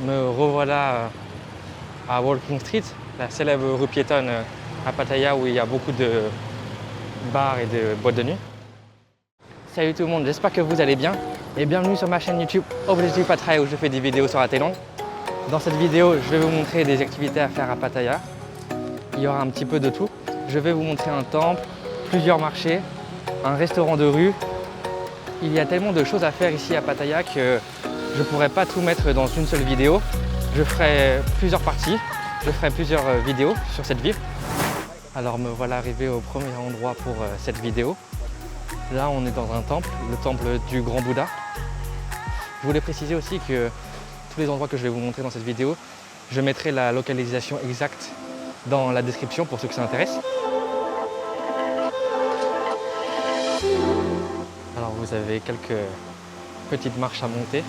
me revoilà à Walking Street, la célèbre rue piétonne à Pattaya où il y a beaucoup de bars et de boîtes de nuit. Salut tout le monde, j'espère que vous allez bien et bienvenue sur ma chaîne YouTube Objectif Pattaya où je fais des vidéos sur la Thaïlande. Dans cette vidéo, je vais vous montrer des activités à faire à Pattaya. Il y aura un petit peu de tout. Je vais vous montrer un temple, plusieurs marchés, un restaurant de rue. Il y a tellement de choses à faire ici à Pattaya que je ne pourrais pas tout mettre dans une seule vidéo. Je ferai plusieurs parties, je ferai plusieurs vidéos sur cette ville. Alors me voilà arrivé au premier endroit pour cette vidéo. Là on est dans un temple, le temple du Grand Bouddha. Je voulais préciser aussi que tous les endroits que je vais vous montrer dans cette vidéo, je mettrai la localisation exacte dans la description pour ceux que ça intéresse. Alors vous avez quelques petites marches à monter.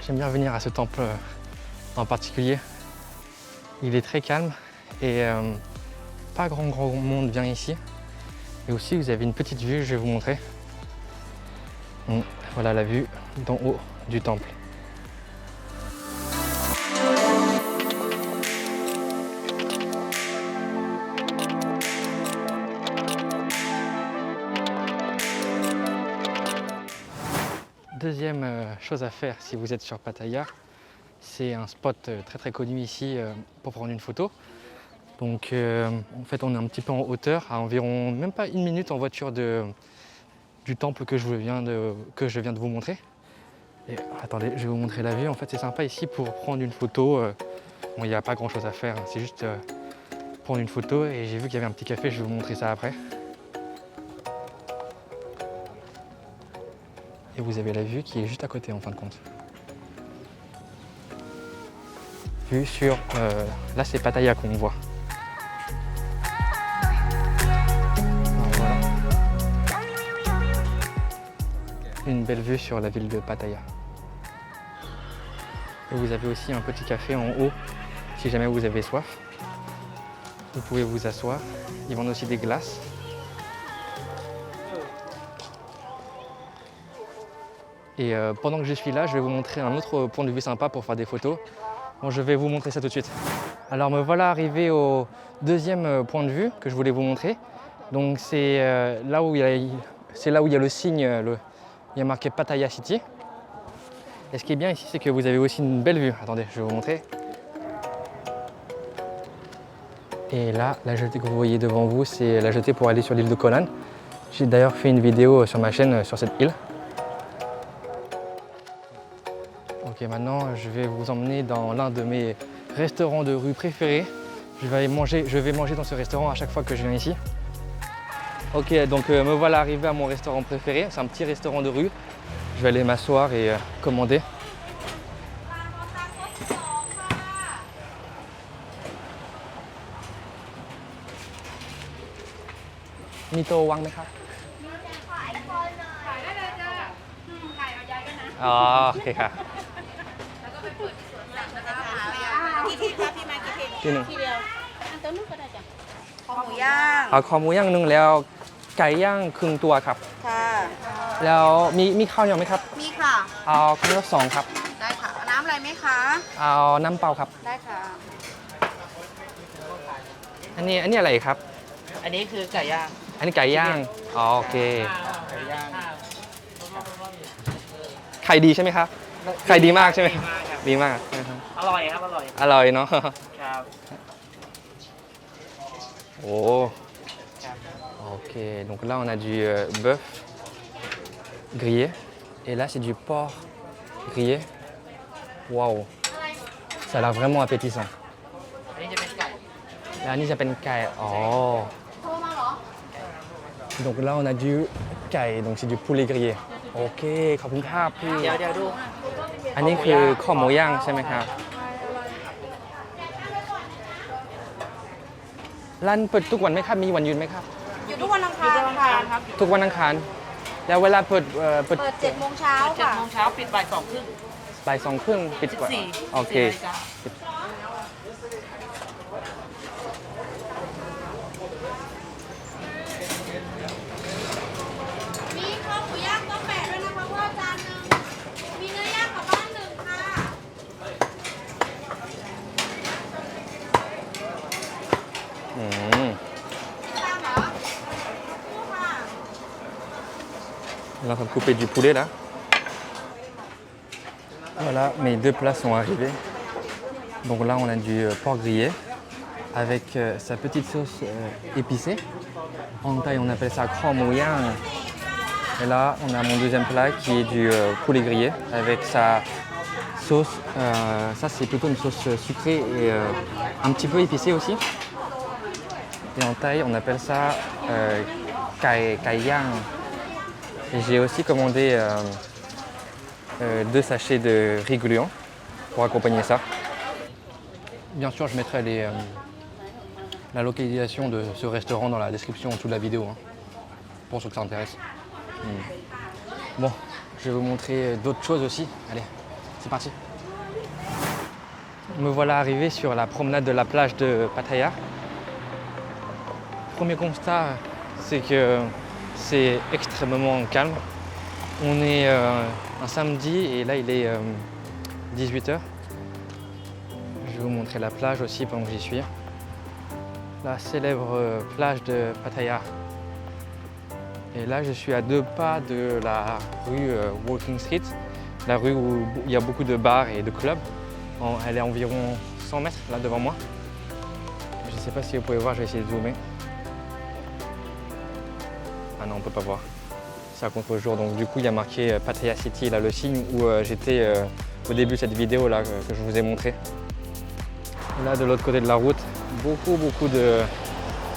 J'aime bien venir à ce temple en particulier. Il est très calme et pas grand monde vient ici. Et aussi vous avez une petite vue, je vais vous montrer. Voilà la vue d'en haut du temple. Deuxième chose à faire si vous êtes sur Pattaya, c'est un spot très connu ici pour prendre une photo. Donc en fait on est un petit peu en hauteur, à environ même pas une minute en voiture du temple que je viens de vous montrer. Et attendez, je vais vous montrer la vue. En fait c'est sympa ici pour prendre une photo. Bon, il n'y a pas grand chose à faire, hein, c'est juste prendre une photo. Et j'ai vu qu'il y avait un petit café, je vais vous montrer ça après. Et vous avez la vue qui est juste à côté en fin de compte. Vue sur... là c'est Pattaya qu'on voit. Alors, voilà. Une belle vue sur la ville de Pattaya. Et vous avez aussi un petit café en haut si jamais vous avez soif. Vous pouvez vous asseoir. Ils vendent aussi des glaces. Et pendant que je suis là, je vais vous montrer un autre point de vue sympa pour faire des photos. Bon, je vais vous montrer ça tout de suite. Alors me voilà arrivé au deuxième point de vue que je voulais vous montrer. Donc c'est là où il y a le signe, il y a marqué Pattaya City. Et ce qui est bien ici, c'est que vous avez aussi une belle vue. Attendez, je vais vous montrer. Et là, la jetée que vous voyez devant vous, c'est la jetée pour aller sur l'île de Koh Lan. J'ai d'ailleurs fait une vidéo sur ma chaîne sur cette île. Ok, maintenant je vais vous emmener dans l'un de mes restaurants de rue préférés. Je vais manger dans ce restaurant à chaque fois que je viens ici. Ok, donc me voilà arrivé à mon restaurant préféré. C'est un petit restaurant de rue. Je vais aller m'asseoir et commander. Mito wangไหมครับ อ๋อโอเคค่ะ กี่ทีครับพี่มากี่ที ที่หนึ่ง ทีเดียวอันตัวนึงก็ได้จ้ะคอหมูย่าง เอาคอหมูย่างหนึ่งแล้วไก่ย่างครึ่งตัวครับ ค่ะ แล้วมีข้าวเหนียวไหมครับ มีค่ะ เอาข้าวเหนียวสองครับ ได้ค่ะเอาน้ำอะไรไหมคะ เอาน้ำเปล่าครับ ได้ค่ะ อันนี้อะไรครับ อันนี้คือไก่ย่าง อันนี้ไก่ย่างอ๋อโอเค ไก่ย่าง ไข่ดีใช่ไหมครับไข่ดีมากใช่ไหม ดีมากครับ ดีมาก อร่อยครับ อร่อย อร่อยเนาะ ครับ Oh, ok, donc là on a du bœuf grillé et là c'est du porc grillé. Waouh, ça a l'air vraiment appétissant. อันนี้จะเป็นไก่ Là, Annie s'appelle Kai. Oh. Donc là on a du Kai, donc c'est du poulet grillé. โอเคขอบคุณครับพี่ เดี๋ยวดู อันนี้คือข้อหมูย่างใช่ไหมครับร้านเปิดทุกวันไหมครับ มีวันหยุดไหมครับ อยู่ทุกวันอังคารค่ะ ครับ ทุกวันอังคาร แล้วเวลาเปิด เปิด7 โมงเช้า เจ็ด ค่ะ โมงเช้าปิดบ่ายสองครึ่ง บ่าย2:30ปิดก่อน 14 โอเค นาฬิกา มีข้าวหมูย่างต้องแปะด้วยนะคะเพื่อจานหนึงมีเนื้อย่างกลับบ้านหนึ่งค่ะ อืม ตามเหรอคู่ค่ะ On est en train de couper du poulet là. Voilà, mes deux plats sont arrivés. Donc là, on a du porc grillé avec sa petite sauce épicée. En Thaï, on appelle ça kho mo yang. Et là, on a mon deuxième plat qui est du poulet grillé avec sa sauce. Ça, c'est plutôt une sauce sucrée et un petit peu épicée aussi. Et en Thaï, on appelle ça kai yang. Et j'ai aussi commandé 2 sachets de riz gluant pour accompagner ça. Bien sûr, je mettrai la localisation de ce restaurant dans la description en dessous de la vidéo, hein, pour ceux que ça intéresse. Bon, je vais vous montrer d'autres choses aussi. Allez, c'est parti. Me voilà arrivé sur la promenade de la plage de Pattaya. Premier constat, c'est que c'est extrêmement calme. On est un samedi et là il est 18h. Je vais vous montrer la plage aussi pendant que j'y suis. La célèbre plage de Pattaya. Et là je suis à 2 pas de la rue Walking Street, la rue où il y a beaucoup de bars et de clubs. Elle est à environ 100 mètres là devant moi. Je ne sais pas si vous pouvez voir, je vais essayer de zoomer. Ah non, on ne peut pas voir. C'est à contre-jour. Donc du coup, il y a marqué Pattaya City, là, le signe où j'étais au début de cette vidéo là, que je vous ai montré. Là, de l'autre côté de la route, beaucoup de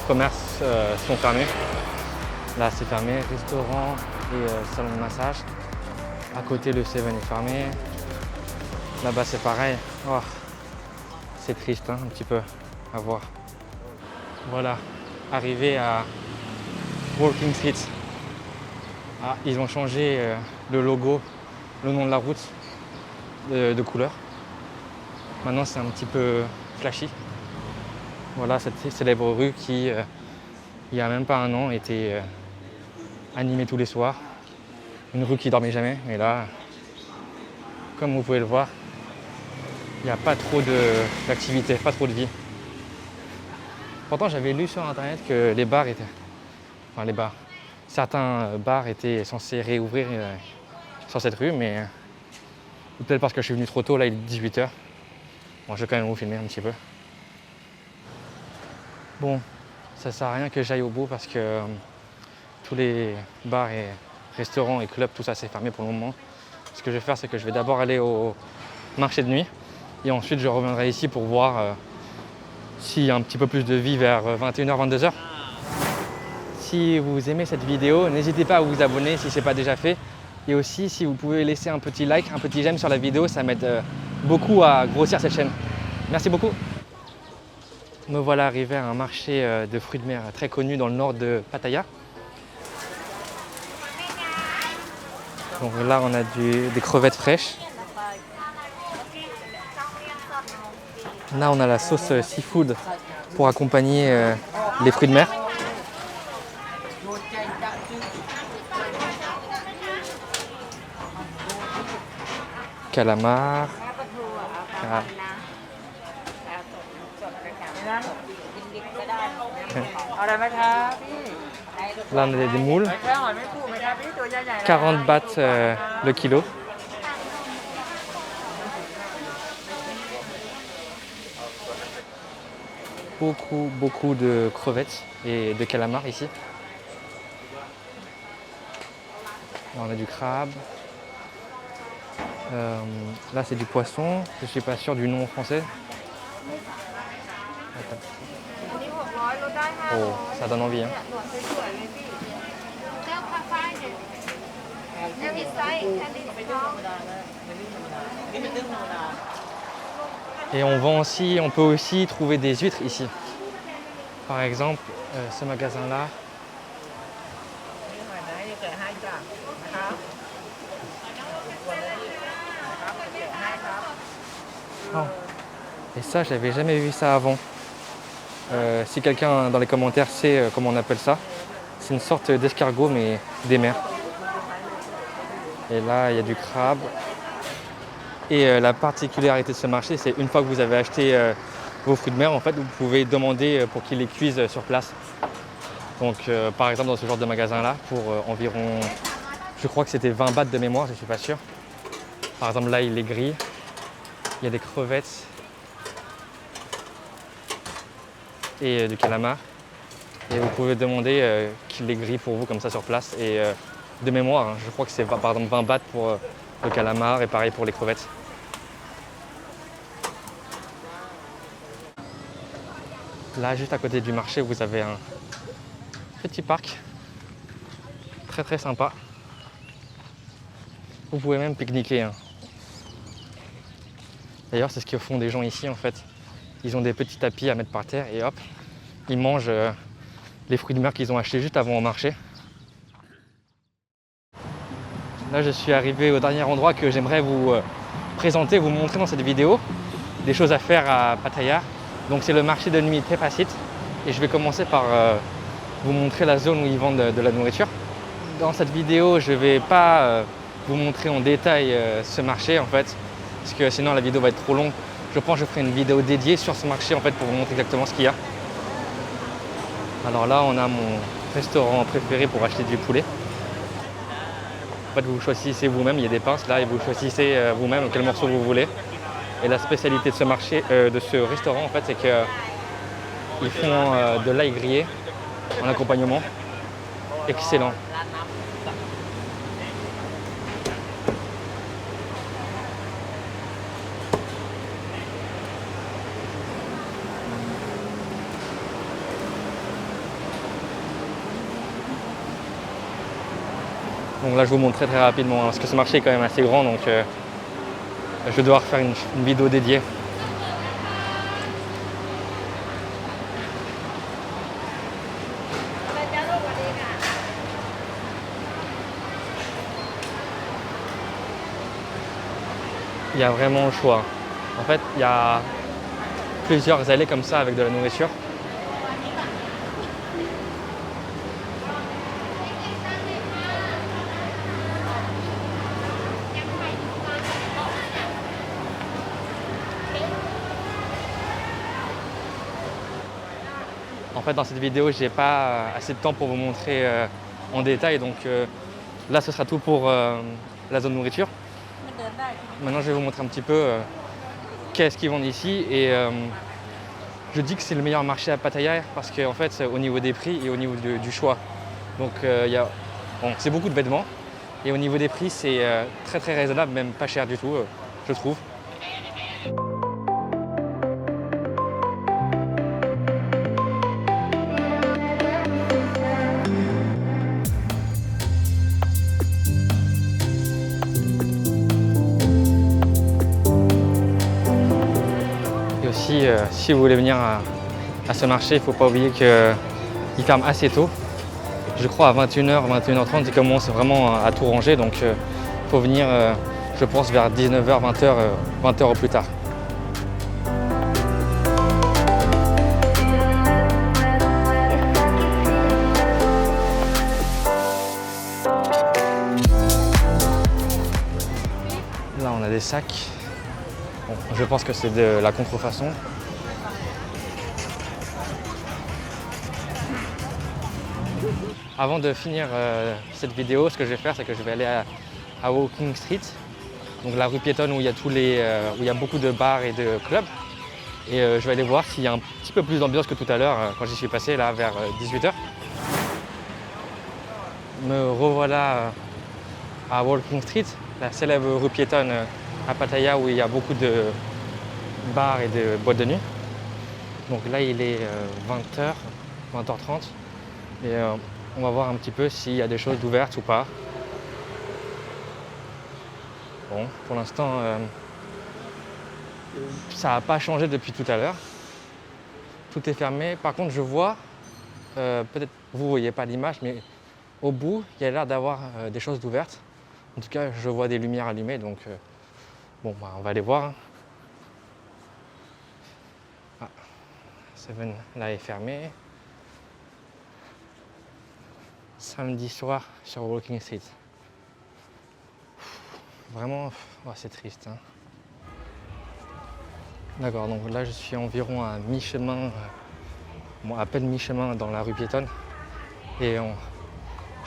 commerces sont fermés. Là, c'est fermé, restaurant et salon de massage. À côté, le Seven est fermé. Là-bas, c'est pareil. Oh, c'est triste, hein, un petit peu à voir. Voilà, arrivé à Walking Street. Ah, ils ont changé le logo, le nom de la route de couleur. Maintenant, c'est un petit peu flashy. Voilà cette célèbre rue qui, il n'y a même pas un an, était animée tous les soirs. Une rue qui dormait jamais. Et là, comme vous pouvez le voir, il n'y a pas trop d'activité, pas trop de vie. Pourtant, j'avais lu sur internet que les bars étaient... Enfin, les bars. Certains bars étaient censés réouvrir sur cette rue, mais peut-être parce que je suis venu trop tôt, là il est 18h. Bon, je vais quand même vous filmer un petit peu. Bon, ça sert à rien que j'aille au bout parce que tous les bars et restaurants et clubs, tout ça c'est fermé pour le moment. Ce que je vais faire, c'est que je vais d'abord aller au marché de nuit et ensuite je reviendrai ici pour voir s'il y a un petit peu plus de vie vers 21h, 22h. Si vous aimez cette vidéo, n'hésitez pas à vous abonner si ce n'est pas déjà fait. Et aussi, si vous pouvez laisser un petit like, un petit j'aime sur la vidéo, ça m'aide beaucoup à grossir cette chaîne. Merci beaucoup. Me voilà arrivé à un marché de fruits de mer très connu dans le nord de Pattaya. Donc là, on a des crevettes fraîches. Là, on a la sauce seafood pour accompagner les fruits de mer. Calamar. Ah. Là, on a des moules. 40 bahts le kilo. Beaucoup de crevettes et de calamars ici. Là, on a du crabe. Là, c'est du poisson. Je ne suis pas sûr du nom français. Oh, ça donne envie. Hein. ยังมีไซส์แค่นี้เนาะ นี่เป็นนึ่งธรรมดา Et on vend aussi, on peut aussi trouver des huîtres ici. Par exemple, ce magasin-là. นี่หน่อยนะแกะให้จ้ะนะครับวันนี้นะครับแกะให้ครับ Oh. Et ça, je n'avais jamais vu ça avant. Si quelqu'un dans les commentaires sait comment on appelle ça, c'est une sorte d'escargot mais des mers. Et là, il y a du crabe. Et la particularité de ce marché, c'est une fois que vous avez acheté vos fruits de mer, en fait, vous pouvez demander pour qu'ils les cuisent sur place. Donc, par exemple, dans ce genre de magasin-là, pour environ, je crois que c'était 20 bahts de mémoire, je ne suis pas sûr. Par exemple, là, il les grille. Il y a des crevettes et du calamar. Et vous pouvez demander qu'ils les grillent pour vous comme ça sur place. Et de mémoire, hein, je crois que c'est par exemple 20 bahts pour le calamar et pareil pour les crevettes. Là, juste à côté du marché, vous avez un petit parc très très sympa. Vous pouvez même pique-niquer. Hein. D'ailleurs, c'est ce que font des gens ici en fait. Ils ont des petits tapis à mettre par terre et hop, ils mangent les fruits de mer qu'ils ont achetés juste avant au marché. Là, je suis arrivé au dernier endroit que j'aimerais vous présenter, vous montrer dans cette vidéo. Des choses à faire à Pattaya. Donc c'est le marché de nuit Tepasit. Et je vais commencer par vous montrer la zone où ils vendent de la nourriture. Dans cette vidéo, je ne vais pas vous montrer en détail ce marché en fait. Parce que sinon la vidéo va être trop longue. Je pense que je ferai une vidéo dédiée sur ce marché en fait pour vous montrer exactement ce qu'il y a. Alors là, on a mon restaurant préféré pour acheter du poulet. En fait, vous choisissez vous-même, il y a des pinces là et vous choisissez vous-même quel morceau vous voulez. Et la spécialité de ce marché, de ce restaurant en fait, c'est qu'ils font de l'ail grillé en accompagnement. Excellent. Donc là, je vous montre très très rapidement, hein, parce que ce marché est quand même assez grand, donc je vais devoir faire une vidéo dédiée. Il y a vraiment le choix. En fait, il y a plusieurs allées comme ça avec de la nourriture. En fait, dans cette vidéo, j'ai pas assez de temps pour vous montrer en détail, donc là, ce sera tout pour la zone nourriture. Maintenant, je vais vous montrer un petit peu qu'est-ce qu'ils vendent ici. Et je dis que c'est le meilleur marché à Pattaya parce qu'en fait, au niveau des prix et au niveau du choix. Donc, c'est beaucoup de vêtements. Et au niveau des prix, c'est très très raisonnable, même pas cher du tout, je trouve. Si vous voulez venir à ce marché, il ne faut pas oublier qu'il ferme assez tôt. Je crois à 21h, 21h30, il commence vraiment à tout ranger. Donc il faut venir, je pense, vers 19h, 20h, 20h au plus tard. Là, on a des sacs. Bon, je pense que c'est de la contrefaçon. Avant de finir cette vidéo, ce que je vais faire, c'est que je vais aller à Walking Street, donc la rue piétonne où il y a où il y a beaucoup de bars et de clubs. Et je vais aller voir s'il y a un petit peu plus d'ambiance que tout à l'heure quand j'y suis passé, là vers 18h. Me revoilà à Walking Street, la célèbre rue piétonne à Pattaya où il y a beaucoup de bars et de boîtes de nuit. Donc là, il est 20h, 20h30. Et on va voir un petit peu s'il y a des choses ouvertes ou pas. Bon, pour l'instant, ça n'a pas changé depuis tout à l'heure. Tout est fermé. Par contre, je vois, peut-être vous ne voyez pas l'image, mais au bout, il y a l'air d'avoir des choses ouvertes. En tout cas, je vois des lumières allumées, donc bon, bah, on va aller voir. Ah, Seven, là, est fermé. Samedi soir sur Walking Street. Vraiment, oh, c'est triste. Hein. D'accord, donc là je suis environ à mi-chemin, bon, à peine mi-chemin dans la rue piétonne. Et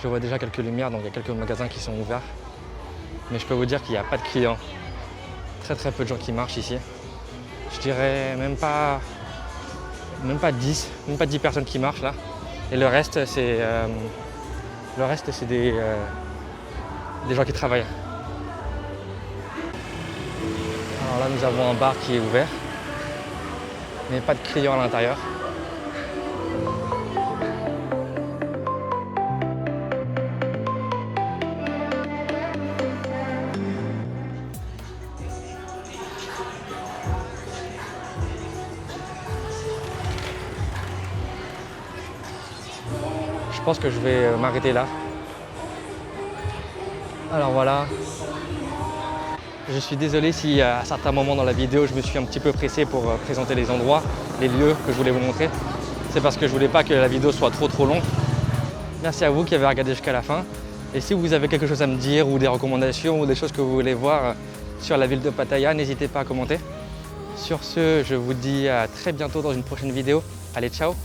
je vois déjà quelques lumières, donc il y a quelques magasins qui sont ouverts. Mais je peux vous dire qu'il n'y a pas de clients. Très peu de gens qui marchent ici. Je dirais même pas 10 personnes qui marchent là. Et le reste c'est des gens qui travaillent. Alors là nous avons un bar qui est ouvert, mais pas de clients à l'intérieur. Je pense que je vais m'arrêter là. Alors voilà. Je suis désolé si à certains moments dans la vidéo je me suis un petit peu pressé pour présenter les endroits, les lieux que je voulais vous montrer. C'est parce que je voulais pas que la vidéo soit trop longue. Merci à vous qui avez regardé jusqu'à la fin. Et si vous avez quelque chose à me dire ou des recommandations ou des choses que vous voulez voir sur la ville de Pattaya, n'hésitez pas à commenter. Sur ce, je vous dis à très bientôt dans une prochaine vidéo. Allez, ciao!